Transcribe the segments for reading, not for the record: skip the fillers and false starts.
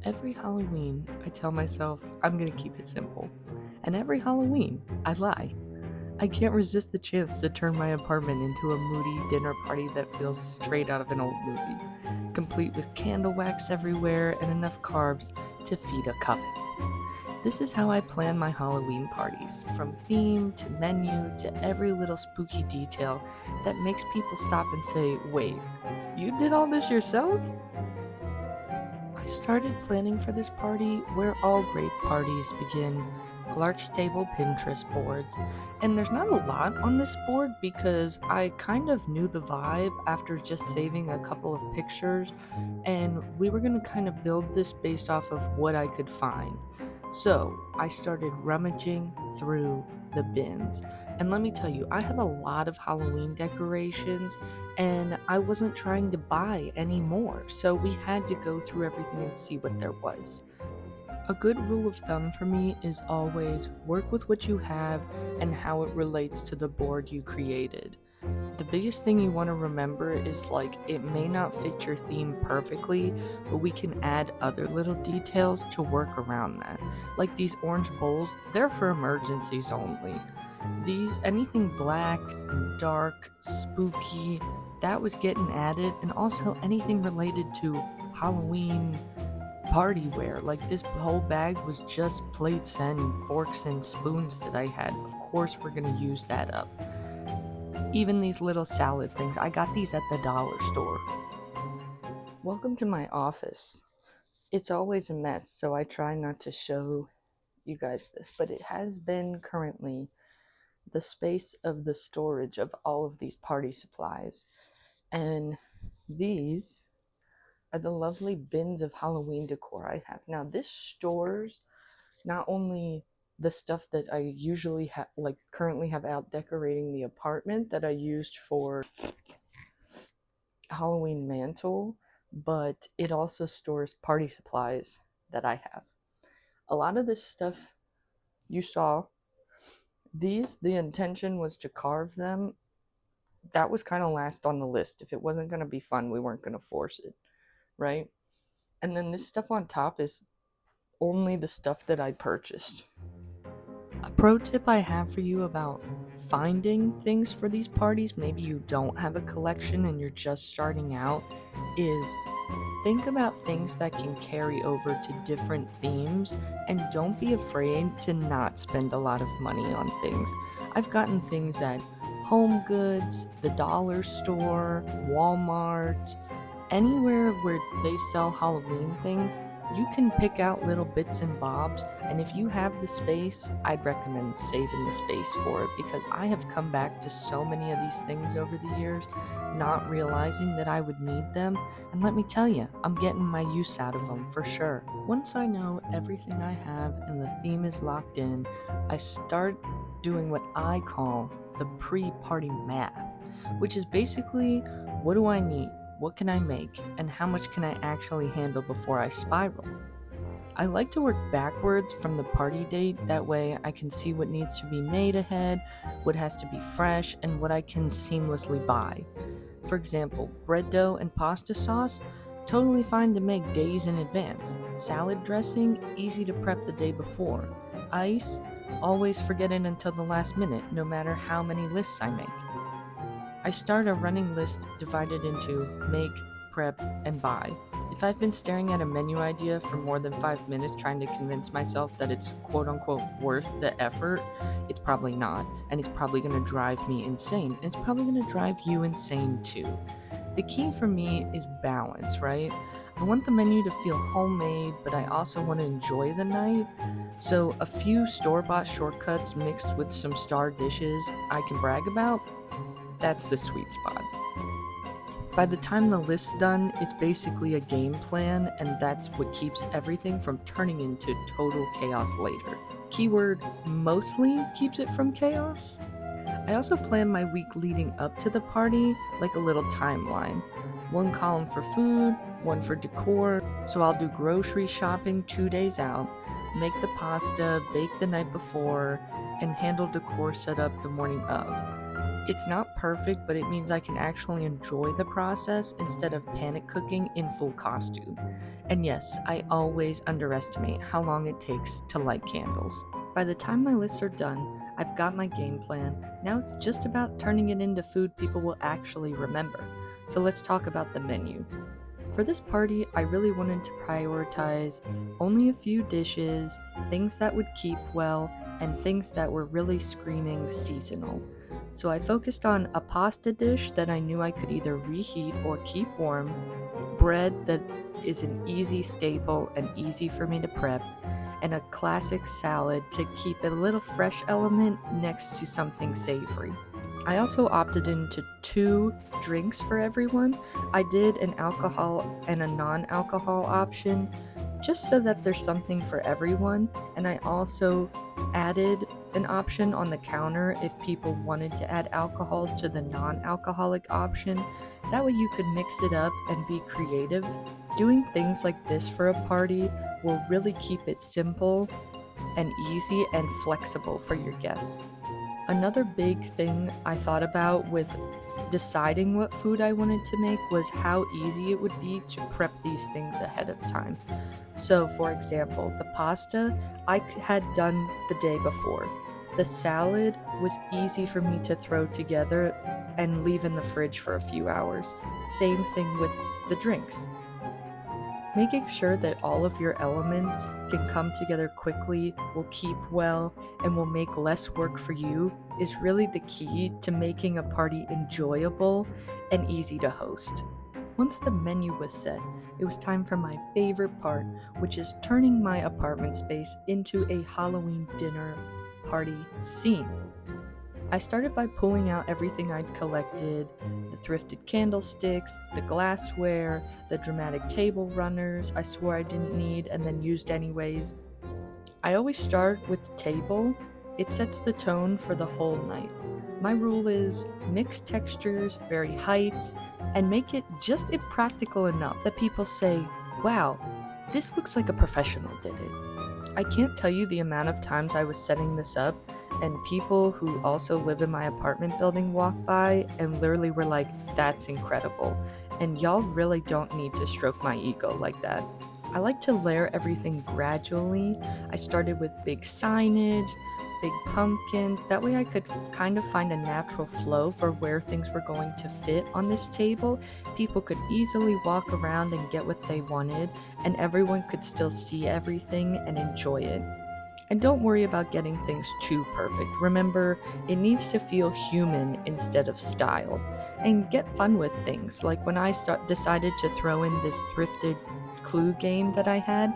Every Halloween, I tell myself I'm gonna keep it simple. And every Halloween, I lie. I can't resist the chance to turn my apartment into a moody dinner party that feels straight out of an old movie, complete with candle wax everywhere and enough carbs to feed a coven. This is how I plan my Halloween parties, from theme to menu to every little spooky detail that makes people stop and say, "Wait, you did all this yourself?" I started planning for this party where all great parties begin, Clark's Table Pinterest boards. And there's not a lot on this board because I kind of knew the vibe after just saving a couple of pictures, and we were going to kind of build this based off of what I could find. So I started rummaging through the bins. And let me tell you, I have a lot of Halloween decorations and I wasn't trying to buy any more, so we had to go through everything and see what there was. A good rule of thumb for me is always work with what you have and how it relates to the board you created. The biggest thing you want to remember is it may not fit your theme perfectly, but we can add other little details to work around that. Like these orange bowls, they're for emergencies only. These, anything black, dark, spooky, that was getting added, and also anything related to Halloween party wear. Like this whole bag was just plates and forks and spoons that I had. Of course, we're gonna use that up. Even these little salad things, I got these at the dollar store. Welcome to my office. It's always a mess, so I try not to show you guys this, but it has been currently the space of the storage of all of these party supplies. And these are the lovely bins of Halloween decor I have. Now, this stores not only the stuff that I usually have, currently have out decorating the apartment that I used for Halloween mantle, but it also stores party supplies that I have. A lot of this stuff you saw, the intention was to carve them. That was kind of last on the list. If it wasn't going to be fun, we weren't going to force it, right? And then this stuff on top is only the stuff that I purchased. A pro tip I have for you about finding things for these parties, maybe you don't have a collection and you're just starting out, is think about things that can carry over to different themes and don't be afraid to not spend a lot of money on things. I've gotten things at Home Goods, the dollar store, Walmart, anywhere where they sell Halloween things. You can pick out little bits and bobs, and if you have the space, I'd recommend saving the space for it, because I have come back to so many of these things over the years, not realizing that I would need them, and let me tell you, I'm getting my use out of them for sure. Once I know everything I have and the theme is locked in, I start doing what I call the pre-party math, which is basically, what do I need? What can I make, and how much can I actually handle before I spiral? I like to work backwards from the party date, that way I can see what needs to be made ahead, what has to be fresh, and what I can seamlessly buy. For example, bread dough and pasta sauce, totally fine to make days in advance. Salad dressing, easy to prep the day before. Ice, always forget it until the last minute, no matter how many lists I make. I start a running list divided into make, prep, and buy. If I've been staring at a menu idea for more than 5 minutes trying to convince myself that it's quote-unquote worth the effort, it's probably not, and it's probably going to drive me insane, and it's probably going to drive you insane too. The key for me is balance, right? I want the menu to feel homemade, but I also want to enjoy the night, so a few store-bought shortcuts mixed with some star dishes I can brag about, that's the sweet spot. By the time the list's done, it's basically a game plan, and that's what keeps everything from turning into total chaos later. Keyword mostly keeps it from chaos. I also plan my week leading up to the party like a little timeline. One column for food, one for decor, so I'll do grocery shopping 2 days out, make the pasta, bake the night before, and handle decor setup the morning of. It's not perfect, but it means I can actually enjoy the process instead of panic cooking in full costume. And yes, I always underestimate how long it takes to light candles. By the time my lists are done, I've got my game plan. Now it's just about turning it into food people will actually remember. So let's talk about the menu. For this party, I really wanted to prioritize only a few dishes, things that would keep well, and things that were really screaming seasonal. So I focused on a pasta dish that I knew I could either reheat or keep warm, bread that is an easy staple and easy for me to prep, and a classic salad to keep a little fresh element next to something savory. I also opted into 2 drinks for everyone. I did an alcohol and a non-alcohol option just so that there's something for everyone, and I also added an option on the counter if people wanted to add alcohol to the non-alcoholic option. That way you could mix it up and be creative. Doing things like this for a party will really keep it simple and easy and flexible for your guests. Another big thing I thought about with deciding what food I wanted to make was how easy it would be to prep these things ahead of time. So, for example, the pasta I had done the day before. The salad was easy for me to throw together and leave in the fridge for a few hours. Same thing with the drinks. Making sure that all of your elements can come together quickly, will keep well, and will make less work for you is really the key to making a party enjoyable and easy to host. Once the menu was set, it was time for my favorite part, which is turning my apartment space into a Halloween dinner party scene. I started by pulling out everything I'd collected, the thrifted candlesticks, the glassware, the dramatic table runners I swore I didn't need and then used anyways. I always start with the table. It sets the tone for the whole night. My rule is mix textures, vary heights, and make it just impractical enough that people say, wow, this looks like a professional did it. I can't tell you the amount of times I was setting this up and people who also live in my apartment building walked by and literally were like, that's incredible. And y'all really don't need to stroke my ego like that. I like to layer everything gradually. I started with big signage, big pumpkins. That way I could kind of find a natural flow for where things were going to fit on this table. People could easily walk around and get what they wanted, and everyone could still see everything and enjoy it. And don't worry about getting things too perfect. Remember, it needs to feel human instead of styled. And get fun with things. Like when I decided to throw in this thrifted clue game that I had,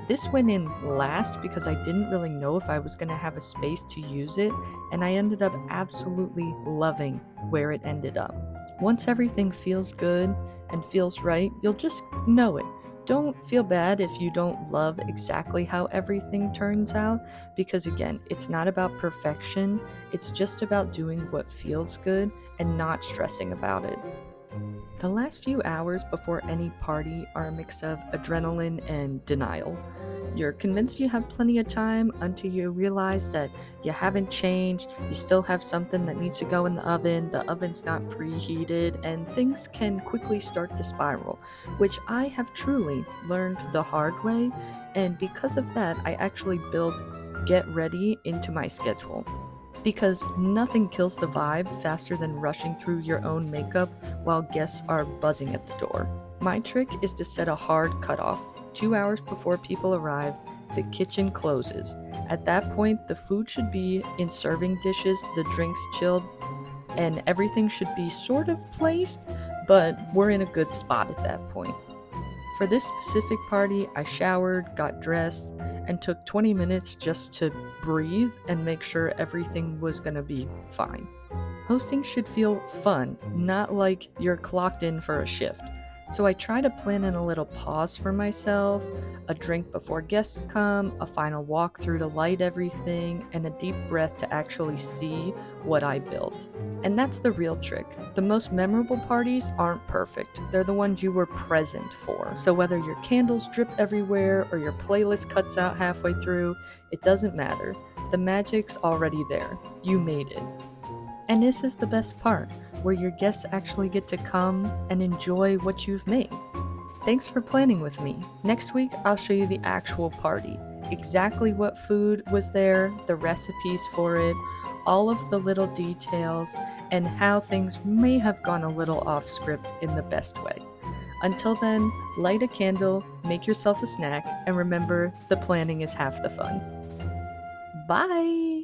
this went in last because I didn't really know if I was going to have a space to use it, and I ended up absolutely loving where it ended up. Once everything feels good and feels right, you'll just know it. Don't feel bad if you don't love exactly how everything turns out, because again, it's not about perfection, it's just about doing what feels good and not stressing about it. The last few hours before any party are a mix of adrenaline and denial. You're convinced you have plenty of time until you realize that you haven't changed, you still have something that needs to go in the oven's not preheated, and things can quickly start to spiral, which I have truly learned the hard way, and because of that, I actually built get ready into my schedule. Because nothing kills the vibe faster than rushing through your own makeup while guests are buzzing at the door. My trick is to set a hard cutoff. 2 hours before people arrive, the kitchen closes. At that point, the food should be in serving dishes, the drinks chilled, and everything should be sort of placed, but we're in a good spot at that point. For this specific party, I showered, got dressed, and took 20 minutes just to breathe and make sure everything was gonna be fine. Hosting should feel fun, not like you're clocked in for a shift. So I try to plan in a little pause for myself, a drink before guests come, a final walkthrough to light everything, and a deep breath to actually see what I built. And that's the real trick. The most memorable parties aren't perfect. They're the ones you were present for. So whether your candles drip everywhere or your playlist cuts out halfway through, it doesn't matter. The magic's already there. You made it. And this is the best part, where your guests actually get to come and enjoy what you've made. Thanks for planning with me. Next week, I'll show you the actual party. Exactly what food was there, the recipes for it, all of the little details, and how things may have gone a little off script in the best way. Until then, light a candle, make yourself a snack, and remember the planning is half the fun. Bye!